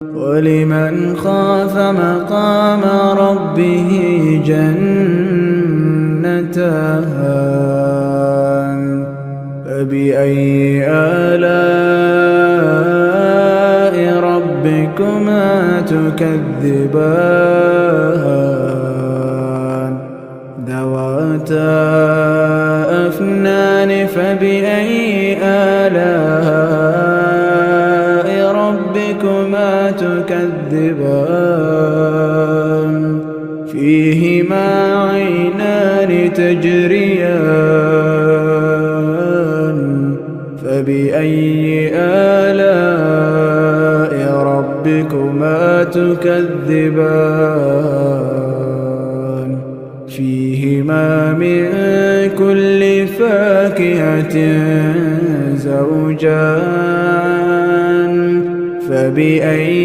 ولمن خاف مقام ربه جنتان فبأي آلاء ربكما تكذبان ذواتا أفنان فبأي آلاء ربكما تكذبان فيهما عينان تجريان فبأي آلاء ربكما تكذبان فيهما من كل فاكهة زوجان فبأي